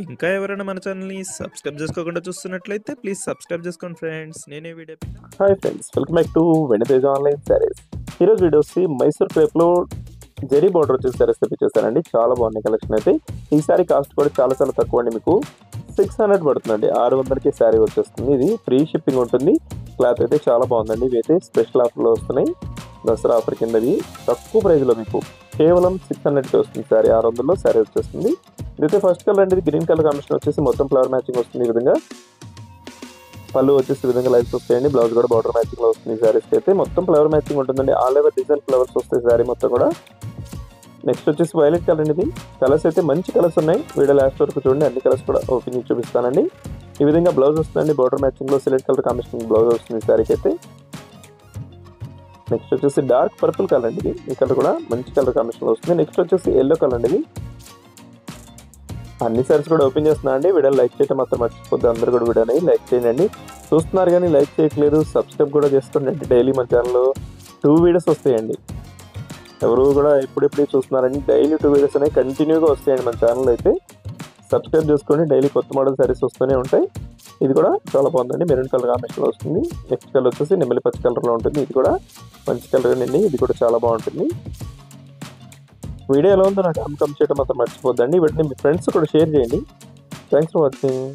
ఇంకా ఎవరైనా మన ఛానల్‌ని సబ్స్క్రైబ్ చేసుకోకుండా చూస్తున్నట్లయితే ప్లీజ్ సబ్స్క్రైబ్ చేసుకోండి ఫ్రెండ్స్. నేనే video hi friends, welcome back to వెనితేజ్ online saris. ఈరోజు వీడియో వచ్చి మైసూర్ క్రేప్లో జెరీ బార్డర్ వచ్చేసి శారీస్ తెప్పించేసానండి. చాలా బాగున్నాయి కలెక్షన్ అయితే. ఈ శారీ కాస్ట్ కూడా చాలా చాలా తక్కువ అండి. మీకు 600 పడుతుందండి. 600కి శారీ వచ్చేస్తుంది. ఇది ఫ్రీ షిప్పింగ్ ఉంటుంది. క్లాత్ అయితే చాలా బాగుందండి. ఇవి అయితే స్పెషల్ ఆఫర్లో వస్తున్నాయి. దసరా ఆఫర్ కిందవి తక్కువ ప్రైస్లో మీకు కేవలం 600కి వస్తుంది శారీ. 600లో శారీ వచ్చేస్తుంది. ఇదైతే ఫస్ట్ కలర్ అండి. ఇది గ్రీన్ కలర్ కాంబినేషన్ వచ్చేసి మొత్తం ఫ్లవర్ మ్యాచింగ్ వస్తుంది. ఈ విధంగా పళ్ళు వచ్చేసి ఈ విధంగా లైన్స్ వస్తాయండి. బ్లౌజ్ కూడా బార్డర్ మ్యాచింగ్ లో వస్తుంది. శారీస్కి అయితే మొత్తం ఫ్లవర్ మ్యాచింగ్ ఉంటుందండి. ఆల్ ఓవర్ డిజైన్ ఫ్లవర్స్ వస్తాయి శారీ మొత్తం కూడా. నెక్స్ట్ వచ్చేసి వైలెట్ కలర్ అండి. ఇది కలర్స్ అయితే మంచి కలర్స్ ఉన్నాయి. వీడియో లాస్ట్ వరకు చూడండి. అన్ని కలర్స్ కూడా ఓపెన్ చేసి చూపిస్తానండి. ఈ విధంగా బ్లౌజ్ వస్తుందండి. బార్డర్ మ్యాచింగ్ లో సిలెక్ట్ కలర్ కాంబినేషన్ బ్లౌజ్ వస్తుంది శారీకి అయితే. నెక్స్ట్ వచ్చేసి డార్క్ పర్పుల్ కలర్ అండి. ఇది ఈ కలర్ కూడా మంచి కలర్ కాంబినేషన్ లో వస్తుంది. నెక్స్ట్ వచ్చేసి ఎల్లో కలర్ అండి. ఇది అన్ని సారీస్ కూడా ఓపెన్ చేస్తున్నా అండి. వీడియో లైక్ చేయడం మాత్రం మర్చిపోద్దు. అందరూ కూడా వీడియోని లైక్ చేయండి. చూస్తున్నారు కానీ లైక్ చేయట్లేదు. సబ్స్క్రైబ్ కూడా చేసుకోండి. డైలీ మన ఛానల్లో 2 వీడియోస్ వస్తాయండి. ఎవరు కూడా ఎప్పుడెప్పుడు చూస్తున్నారండి. డైలీ 2 వీడియోస్ అనేవి కంటిన్యూగా వస్తాయండి మన ఛానల్లో అయితే. సబ్స్క్రైబ్ చేసుకోండి. డైలీ కొత్త మోడల్ సారీస్ వస్తూనే ఉంటాయి. ఇది కూడా చాలా బాగుందండి. మెరూన్ కలర్ కాంబినేషన్లో వస్తుంది. నెక్స్ట్ కలర్ వచ్చేసి నెమలి పచ్చ కలర్లో ఉంటుంది. ఇది కూడా మంచి కలర్ అండి. ఇది కూడా చాలా బాగుంటుంది. వీడియో ఎలా ఉందో నాకు కామెంట్ చేయడం మాత్రం మర్చిపోద్దండి. వీటిని మీ ఫ్రెండ్స్ కూడా షేర్ చేయండి. Thanks for watching.